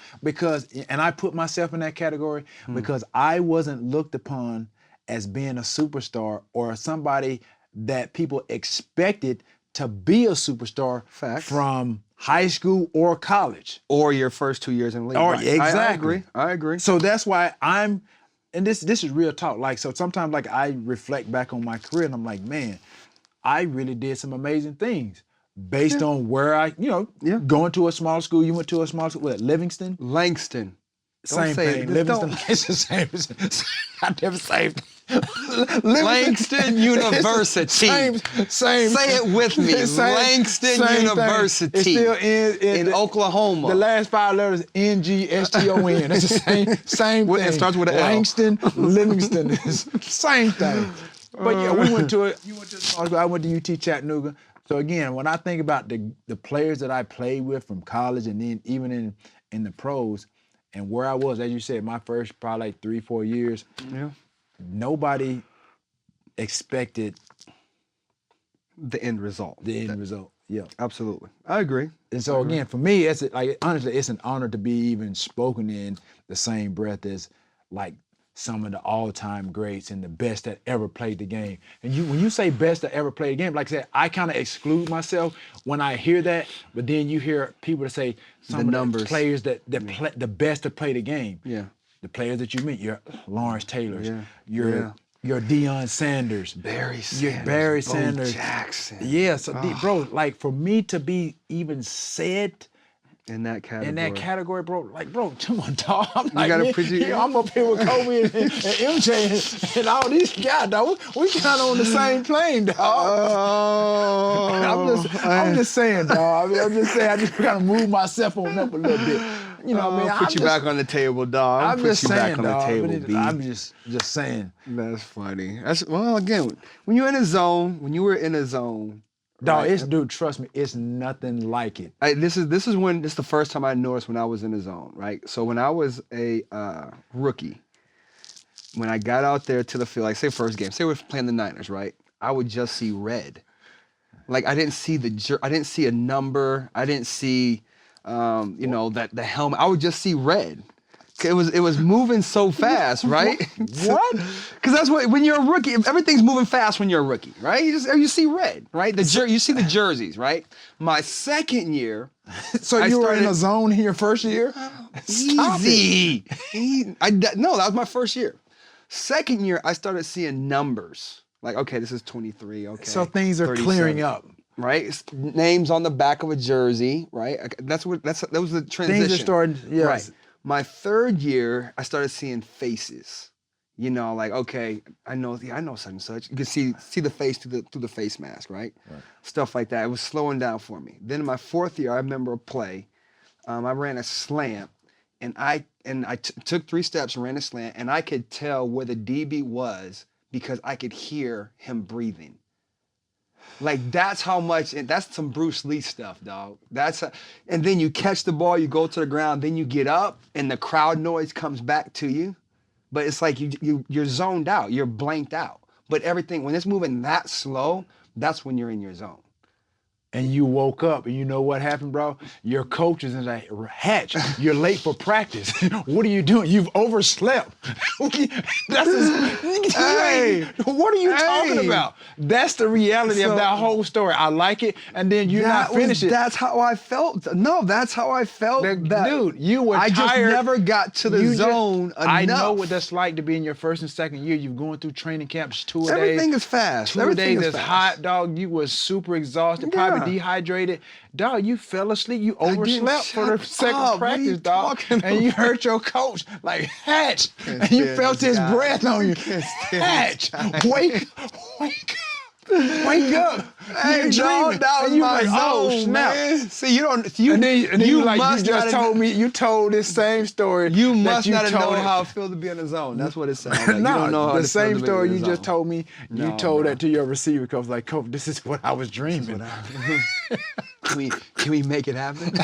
And I put myself in that category because I wasn't looked upon as being a superstar or somebody that people expected to be a superstar from high school or college. Or your first 2 years in the league. Exactly. I agree. So that's why and this is real talk. So sometimes I reflect back on my career and I'm like, man, I really did some amazing things based on where I, going to a small school. You went to a small school, what, Livingston? Langston. Same thing. Livingston. It's the same. I never say Langston University. Same. Say it with me. Langston University. It's still in Oklahoma. The last 5 letters NGSTON. It's the same thing. It starts with an L. Langston, Livingston. Same thing. But yeah, you went to small school. I went to UT Chattanooga. So again, when I think about the players that I played with from college and then even in the pros, and where I was, as you said, my first probably 3-4 years, nobody expected the end result. Yeah, absolutely. I agree. And so again, for me, honestly, it's an honor to be even spoken in the same breath as like some of the all-time greats and the best that ever played the game. And when you say best that ever played the game, like I said, I kind of exclude myself when I hear that, but then you hear people that say some of the players that play the best to play the game. Yeah. The players that you meet, your Lawrence Taylors, your Deion Sanders, Barry Sanders, Jackson. Yeah, so bro, like for me to be even said in that category, bro, like, bro, come on, dog. I'm like, I'm up here with Kobe and MJ and all these guys, dog. We kind of on the same plane, dog. I'm just saying, dog. I'm just saying, I just kind of move myself on up a little bit. You know what I mean? Put you back on the table, dog. I'm just saying, back on the table, B. I'm just saying. That's funny. Well, again, when you're in a zone, when you were in a zone, dog, right? Dude, trust me, it's nothing like it. This is the first time I noticed when I was in the zone, right? So when I was a rookie, when I got out there to the field, like say first game, say we're playing the Niners, right? I would just see red. Like I didn't see I didn't see a number. I didn't see, that the helmet. I would just see red. It was moving so fast, right? What? Because that's what, when you're a rookie, everything's moving fast when you're a rookie, right? You see red, right? You see the jerseys, right? My second year, so you were in a zone in your first year? Easy. No, that was my first year. Second year, I started seeing numbers. Like, okay, this is 23. Okay. So things are clearing up. Right, names on the back of a jersey, right? That was the transition. Things are starting, yes. Right. My third year, I started seeing faces. You know, like, okay, I know such and such. You can see the face through the face mask, right? Stuff like that. It was slowing down for me. Then in my fourth year, I remember a play. I ran a slant, and I took 3 steps and ran a slant, and I could tell where the DB was because I could hear him breathing. Like that's how much, and that's some Bruce Lee stuff, dog. And then you catch the ball, you go to the ground, then you get up, and the crowd noise comes back to you. But it's like you're zoned out, you're blanked out. But everything, when it's moving that slow, that's when you're in your zone. And you woke up, and you know what happened, bro? Your coach is like, Hatch, you're late for practice. What are you doing? You've overslept. Hey, what are you talking about? That's the reality of that whole story. I like it, and then you're not finishing. That's how I felt. No, that's how I felt. Dude, you were tired. I just never got to the zone enough. I know what that's like to be in your first and second year. You're going through training camps 2 days. Everything is fast. Everything is hot, dog. You was super exhausted, probably dehydrated. Dog, you fell asleep. You overslept for the second practice, dog. And you heard your coach like, Hatch. And you felt his breath on you. Hatch, wake up. Wake up! Hey, dog, that was my zone, oh, snap. Man. See, you told this same story. You must not have known how it feels to be in the zone. That's what it sounds like. No, you don't know how the same story you just told me. You told that to your receiver coach, like, Coach, this is what I was dreaming. Can we make it happen?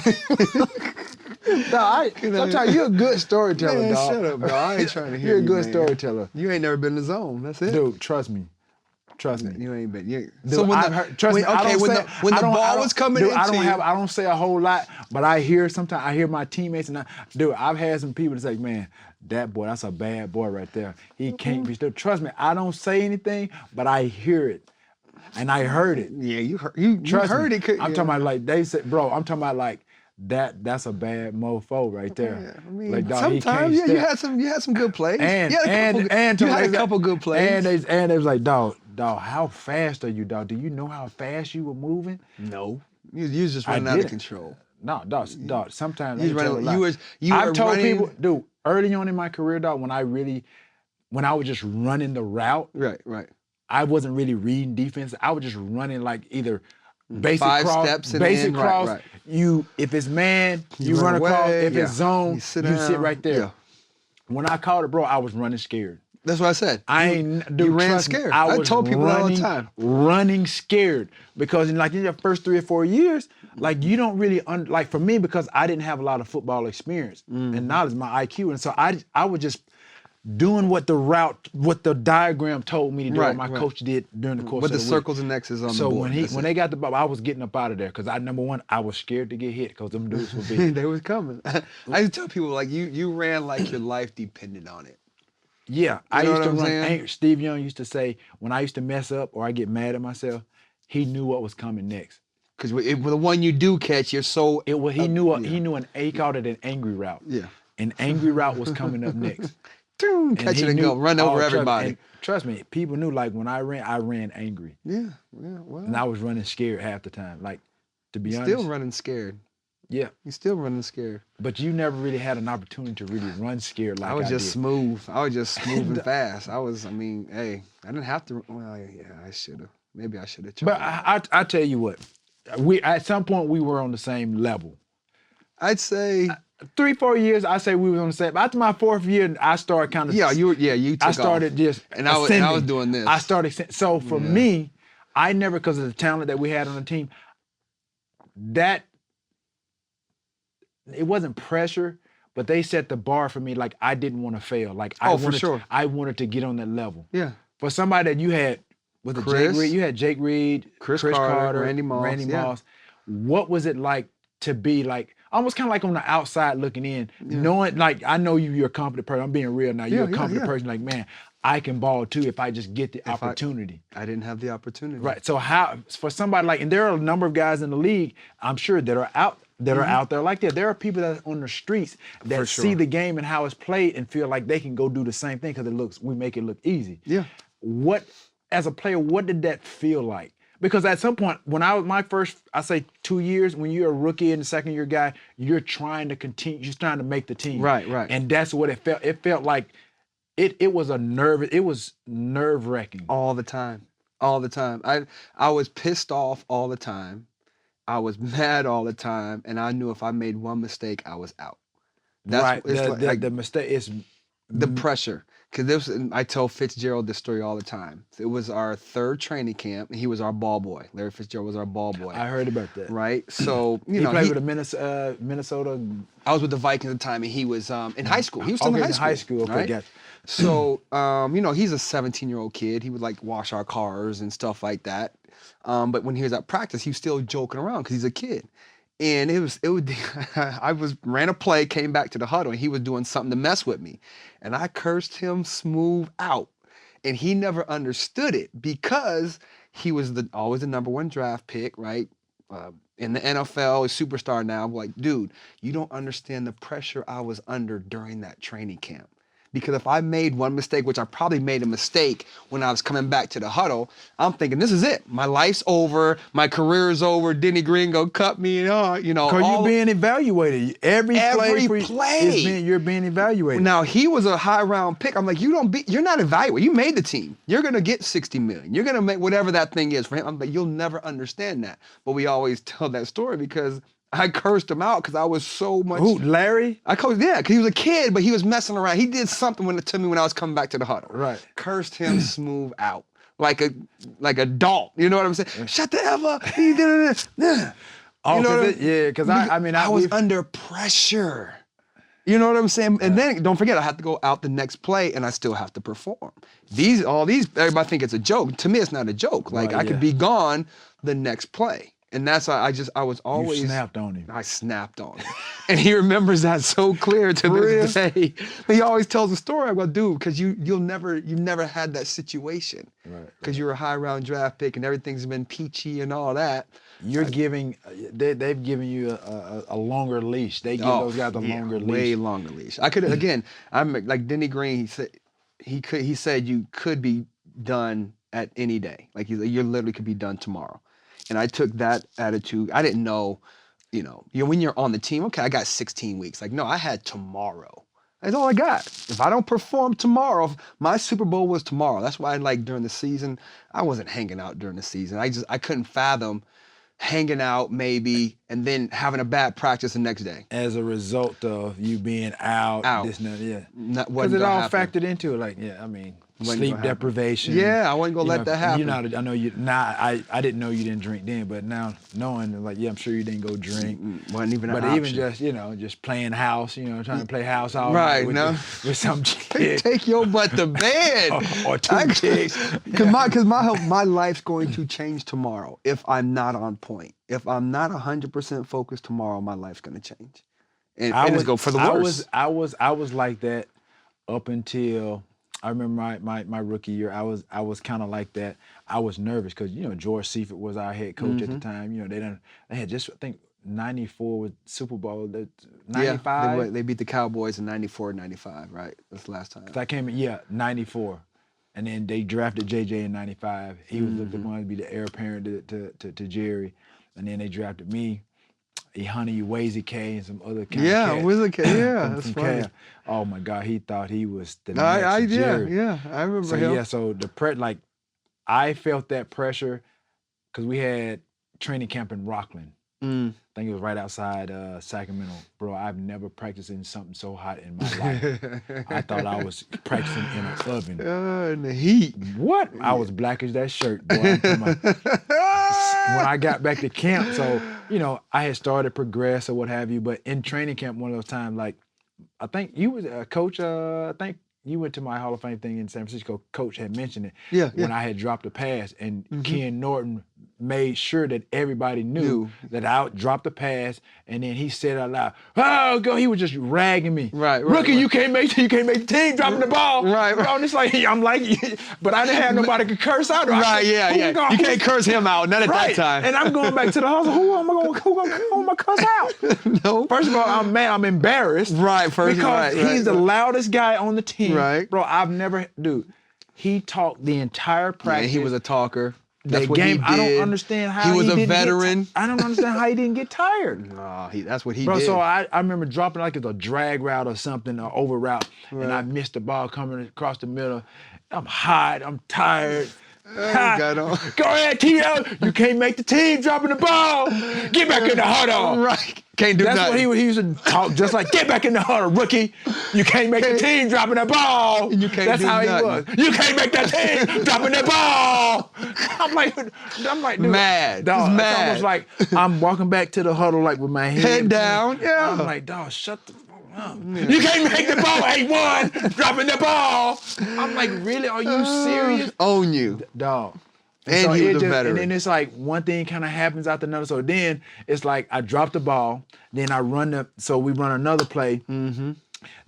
Sometimes you're a good storyteller, man, dog. Shut up, bro. I ain't trying to hear You're a you, good man. storyteller. You ain't never been in the zone. That's it. Dude, trust me. Trust me. You ain't been. Dude, so when the ball was coming into you. I don't say a whole lot, but I hear my teammates and I've had some people that say, man, that boy, that's a bad boy right there. He can't be still. Trust me, I don't say anything, but I hear it. And I heard it. Yeah, you heard it. I'm talking about like they said, bro, I'm talking about like that's a bad mofo right there. Yeah, I mean, like, dog, sometimes you had some good plays. And you had a couple good plays. And they was like, dog, how fast are you, dog? Do you know how fast you were moving? No. You was just running out of control. No, dog. Sometimes I've told people, dude, early on in my career, dog, when I was just running the route. Right. I wasn't really reading defense. I was just running like either basic 5 cross, steps basic cross. Right. If it's man, you run across. If it's zone, you sit right there. Yeah. When I called it, bro, I was running scared. That's what I said. You ran scared. I told people all the time. Running scared because in your first 3 or 4 years, like you don't really like for me because I didn't have a lot of football experience and knowledge, my IQ, and so I was just doing what the diagram told me to do, what my coach did during the course of the week. With the circles and X's on the board. So when they got the ball, I was getting up out of there because number one, I was scared to get hit because them dudes were big. They was coming. I used to tell people like you ran like your life depended on it. Yeah, I You know used what to I'm run. saying? Steve Young used to say when I used to mess up or I get mad at myself, he knew what was coming next. Because the one you do catch, you're so It was he yeah, knew he called it an angry route. yeah. An angry route was coming up next. Boom, And catch it he and knew go, run over trust, everybody. and trust me, people knew like when I ran angry. Yeah, yeah. Well, And I was running scared half the time. Like, to be you're honest. still running scared. Yeah. You're still running scared. But you never really had an opportunity to really run scared like I was just did. smooth. I was just smooth and fast. I mean, hey, I didn't have to. Well, yeah, I should have. Maybe I should have tried. But I tell you what, at some point we were on the same level. I'd say 3-4 years. I say we were on the same. After my 4th year, I started kind of. you took I started off. just and I was doing this. I started. So for me, I never, because of the talent that we had on the team, that it wasn't pressure, but they set the bar for me. Like I didn't want to fail. Like I wanted to get on that level. Yeah. For somebody that you had with Jake Reed, you had Jake Reed, Chris Carter, Randy Moss. What was it like to be like almost kind of like on the outside looking in, knowing like I know you're a confident person. I'm being real now. You're a confident person. Like, man, I can ball too if I just get the opportunity. I didn't have the opportunity. Right. So how for somebody like, and there are a number of guys in the league, I'm sure, that are out there like that. There are people that are on the streets that see the game and how it's played and feel like they can go do the same thing because we make it look easy. Yeah. As a player, what did that feel like? Because at some point, when I was my first, I say 2 years, when you're a rookie and a second-year guy, you're trying to continue, you're trying to make the team. Right. And that's what it felt. It felt like it was nerve-wracking. All the time. I was pissed off all the time. I was mad all the time, and I knew if I made one mistake, I was out. That's right. The mistake is the pressure. Because I tell Fitzgerald this story all the time. It was our 3rd training camp, and he was our ball boy. Larry Fitzgerald was our ball boy. I heard about that. Right? So, he played with the Minnesota. I was with the Vikings at the time, and he was in high school. He was still in high school. Okay, right? gotcha. So, he's a 17-year-old kid. He would like wash our cars and stuff like that. But when he was at practice, he was still joking around because he's a kid. And I ran a play, came back to the huddle, and he was doing something to mess with me. And I cursed him smooth out. And he never understood it because he was always the number 1 draft pick, right? In the NFL, a superstar now. I'm like, dude, you don't understand the pressure I was under during that training camp. Because if I made one mistake, which I probably made a mistake when I was coming back to the huddle, I'm thinking, this is it. My life's over. My career is over. Denny Green gonna cut me. Because you're being evaluated. Every play. You're being evaluated. Now, he was a high round pick. I'm like, you're not evaluated. You made the team. You're gonna get $60 million. You're gonna make whatever that thing is for him. I'm like, you'll never understand that. But we always tell that story because I cursed him out because I was so much. Who, Larry? Because he was a kid, but he was messing around. He did something to me when I was coming back to the huddle. Right. Cursed him smooth out. Like a dog. You know what I'm saying? Shut the F up. He did it. Because I was under pressure. You know what I'm saying? And then don't forget, I have to go out the next play and I still have to perform. All these, everybody think it's a joke. To me, it's not a joke. Like I could be gone the next play. And that's why I was always. You snapped on him. I snapped on him. And he remembers that so clear to this day. But he always tells the story. I go, dude, because you never had that situation. Right. Because you're a high round draft pick and everything's been peachy and all that. They've given you a longer leash. They give those guys a longer leash. Way longer leash. I could, again, I'm like Denny Green, he said you could be done at any day. Like you literally could be done tomorrow. And I took that attitude. I didn't know, when you're on the team, okay, I got 16 weeks. Like, no, I had tomorrow. That's all I got. If I don't perform tomorrow, my Super Bowl was tomorrow. That's why during the season, I wasn't hanging out during the season. I couldn't fathom hanging out maybe and then having a bad practice the next day. As a result of you being out. This and that, yeah. Because it all factored into it. Sleep deprivation. Yeah, I wasn't gonna let that happen. I know you. I didn't know you didn't drink then, but now knowing, I'm sure you didn't go drink. Wasn't even an But option. even just playing house, trying to play house all right, night with some chick. Take your butt to bed. or two chicks. Because my life's going to change tomorrow if I'm not on point. If I'm not 100% focused tomorrow, my life's gonna change. And it's go for the worse. I was like that up until I remember my rookie year, I was kind of like that. I was nervous because George Seifert was our head coach at the time. They had just, I think, 94 with Super Bowl, 95. Yeah, they beat the Cowboys in 94, 95, right? That's the last time. I came in, 94. And then they drafted JJ in 95. He was the one to be the heir apparent to Jerry. And then they drafted me, Honey Wazy K, and some other kind of cat. Wizard K. Yeah, that's funny. Cat. Oh my God, he thought he was the next Jerry. Yeah, I remember him. Yeah, so I felt that pressure because we had training camp in Rockland. I think it was right outside Sacramento. Bro, I've never practiced in something so hot in my life. I thought I was practicing in an oven. In the heat. What? I was black as that shirt, boy. When I got back to camp, so, I had started Progress or what have you, but in training camp one of those times, like, I think you was a coach, I think you went to my Hall of Fame thing in San Francisco. Coach had mentioned it when I had dropped a pass, and Ken Norton made sure that everybody knew that I dropped the pass, and then he said out loud, "Oh, go!" He was just ragging me. Rookie, you can't make the team dropping the ball. Right. Bro, and it's like I'm like, but I didn't have nobody to curse out. You can't curse him out, not at that time. And I'm going back to the house. Who am I gonna cuss out? No. First of all, I'm mad. I'm embarrassed. Because he's the loudest guy on the team. Right. Bro, he talked the entire practice. Yeah, he was a talker. That's what he did. I don't understand how he was a veteran. I don't understand how he didn't get tired. No, that's what he did. Bro, so I remember dropping like it's a drag route or something, or over route, and I missed the ball coming across the middle. I'm hot. I'm tired. Go ahead, T.O. You can't make the team dropping the ball. Get back in the huddle. Right. Can't do That's nothing. What he used to talk just like, get back in the huddle, rookie. You can't make the team dropping the ball. That's how he was. You can't make that team dropping the ball. I'm like, dude. Mad. Dog, mad. It's almost like I'm walking back to the huddle like with my head down. Yeah. I'm like, dog, shut the fuck up. You can't make the ball. 8-1, dropping the ball. I'm like, really? Are you serious? Own you. Dog. And so he was a veteran. And then it's like one thing kind of happens after another. So then it's like I drop the ball. Then I we run another play. Then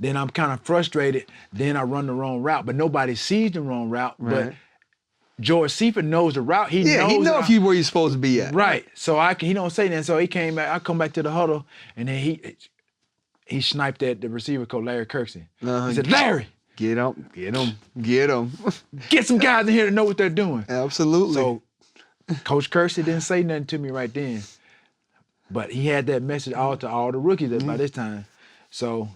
I'm kind of frustrated. Then I run the wrong route, but nobody sees the wrong route. Right. But George Seifert knows the route. He knows where you're supposed to be at. Right. So he don't say that. So he came back. I come back to the huddle, and then he sniped at the receiver coach, Larry Kirksey. He said, Larry. Get them. Get some guys in here to know what they're doing. Absolutely. So Coach Kirksey didn't say nothing to me right then, but he had that message out to all the rookies by this time. So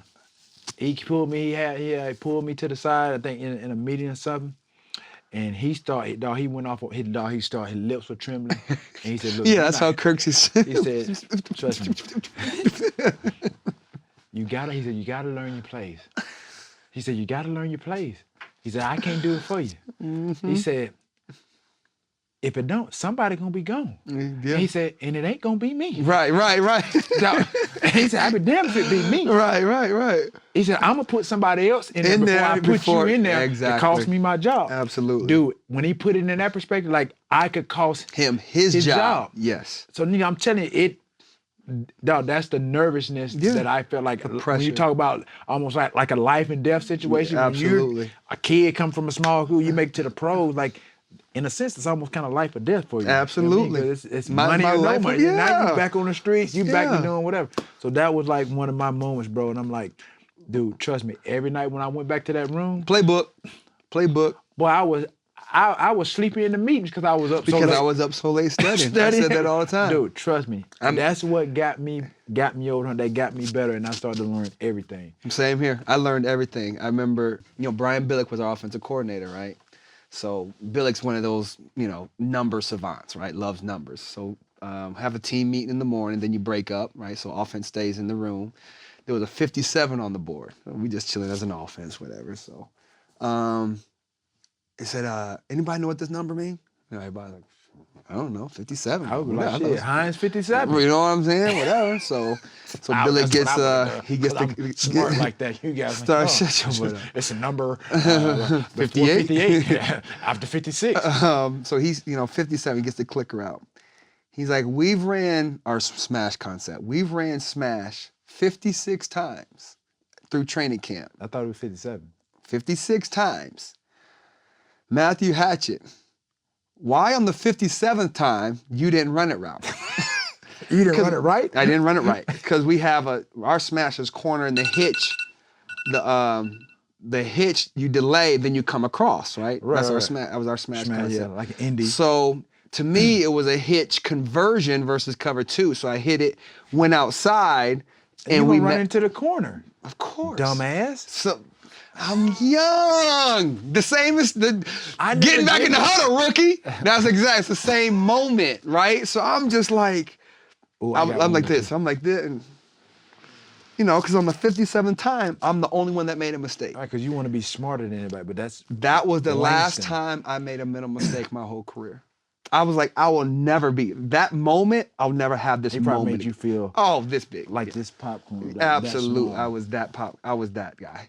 he pulled me. He pulled me to the side. I think in a meeting or something. And he went off. His lips were trembling. And he said, "Look, that's how Kirksey said. He said, trust me. You gotta learn your plays. He said, you got to learn your plays. He said, I can't do it for you. He said, if it don't, somebody going to be gone. Yeah. He said, and it ain't going to be me. Right. He said, I'd be damned if it be me. Right. He said, I'm going to put somebody else in there before I put you in there. Exactly. It cost me my job. Absolutely. Dude, when he put it in that perspective, like I could cost him his job. Yes. So nigga, I'm telling you, dog, that's the nervousness that I felt like when you talk about almost like a life and death situation. Yeah, absolutely. When you're a kid come from a small school, you make it to the pros, like in a sense, it's almost kind of life or death for you. Absolutely. You know what I mean? It's money or no money. Yeah. Now you back on the streets, you back to doing whatever. So that was like one of my moments, bro. And I'm like, dude, trust me, every night when I went back to that room. Playbook. Boy, I was sleeping in the meetings because I was up so late. Because I was up so late studying. I said that all the time. Dude, trust me. That's what got me over. They got me better, and I started to learn everything. Same here. I learned everything. I remember, Brian Billick was our offensive coordinator, right? So Billick's one of those, number savants, right? Loves numbers. So have a team meeting in the morning, then you break up, right? So offense stays in the room. There was a 57 on the board. We just chilling as an offense, whatever. So he said, anybody know what this number means? Everybody's like, I don't know, 57. I was like, shit, Heinz 57. You know what I'm saying? Whatever. So Billy gets smart like that. You guys it's a number 58. After 56. So he's 57. He gets the clicker out. He's like, we've ran our Smash concept. We've ran Smash 56 times through training camp. I thought it was 57. 56 times. Matthew Hatchette, why on the 57th time you didn't run it right? You didn't run it right? I didn't run it right because we have our smasher's corner and the hitch. The hitch you delay, then you come across, right? Right. That's our smash. That was our smash concept. Yeah, like an indie. So to me, it was a hitch conversion versus cover 2. So I hit it, went outside, and we run into the corner. Of course, dumbass. So I'm young. The same as the getting back in the huddle, rookie. That's exactly. It's the same moment, right? So I'm just like, I'm like this. I'm like this. And, you know, because on the 57th time, I'm the only one that made a mistake. Right, because you want to be smarter than anybody, but that was the last time I made a mental mistake my whole career. I was like, I will never be that moment. I'll never have this moment. Made you feel this big, like this popcorn. Like absolutely, I was that I was that guy,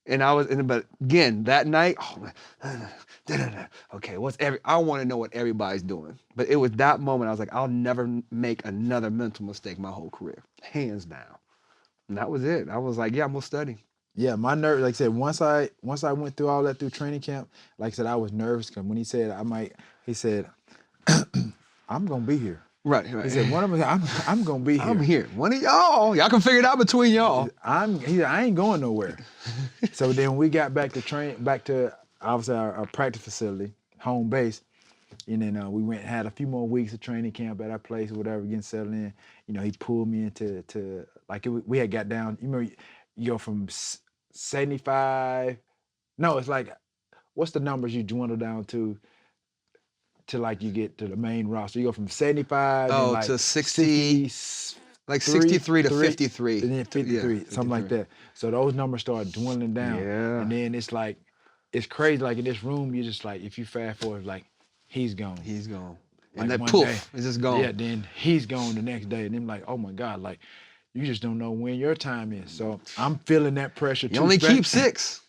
and but again that night, okay, I want to know what everybody's doing. But it was that moment. I was like, I'll never make another mental mistake my whole career, hands down. And that was it. I was like, yeah, I'm gonna study. Yeah, my nerve, like I said, once I went through all that through training camp, like I said, I was nervous because when he said he said, I'm gonna be here. Right. He said, one of us, I'm gonna be here. I'm here. One of y'all can figure it out between y'all. I ain't going nowhere. So then we got back to obviously our practice facility, home base. And then we went and had a few more weeks of training camp at our place or whatever, getting settled in. You know, he pulled me into we had got down, you remember, you go from 75, no, it's like, what's the numbers you dwindle down to like you get to the main roster? You go from 75 to 60, like 63 to 53. And then 53, something like that. So those numbers start dwindling down. Yeah. And then it's like, it's crazy. Like in this room, you're just like, if you fast forward, like, he's gone. He's gone. Like and that poof, it's just gone. Yeah, then he's gone the next day. And then like, oh my God, like, you just don't know when your time is. So I'm feeling that pressure too. You only keep 6.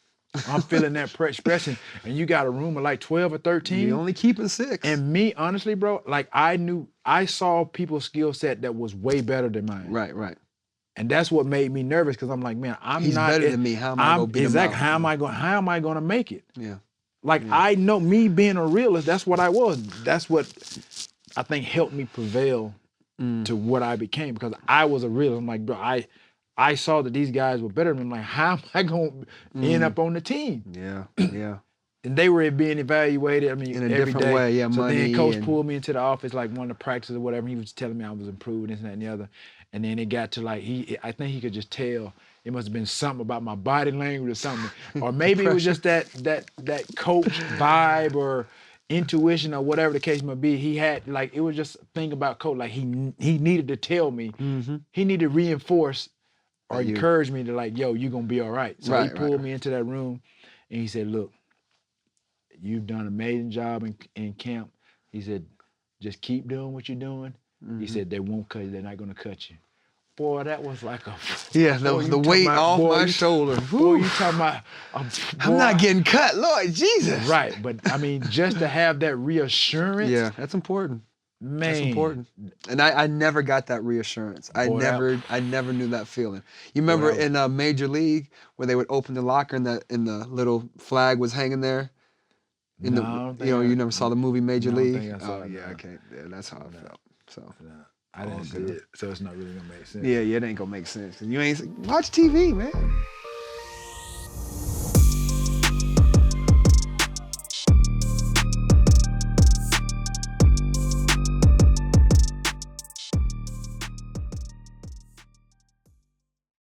I'm feeling that pressure. And you got a room of like 12 or 13. You only keeping 6. And me, honestly, bro, like I saw people's skill set that was way better than mine. Right. And that's what made me nervous because I'm like, man, He's better than me. How am I going to beat him out? How am I going to make it? Yeah. Like I know me being a realist, that's what I was. That's what I think helped me prevail to what I became because I was a realist. I'm like, bro, I saw that these guys were better than me. I'm like, how am I going to end up on the team? Yeah. And they were being evaluated, I mean, in a every different day. way, yeah, so money. Then coach pulled me into the office, like one of the practices or whatever. He was telling me I was improving, this and that and the other. And then it got to like, I think he could just tell. It must have been something about my body language or something. Or maybe it was just that coach vibe or intuition or whatever the case might be. He had, like, it was just a thing about coach. Like, he needed to tell me. Mm-hmm. He needed to reinforce or encourage me to like, yo, you're going to be all right. So he pulled me into that room and he said, look, you've done an amazing job in camp. He said, just keep doing what you're doing. Mm-hmm. He said, they won't cut you. They're not going to cut you. Boy, that was like the weight off my shoulder. Boy, you talking about, I'm not getting cut, Lord Jesus. Right, but I mean, just to have that reassurance. Yeah, that's important. Man. That's important. And I never got that reassurance. I never knew that feeling. You remember in Major League where they would open the locker and the little flag was hanging there? You never saw the movie Major League? I saw it, okay. Yeah, that's how I felt. So I didn't see it, so it's not really gonna make sense. Yeah, it ain't gonna make sense. You ain't watch TV, man.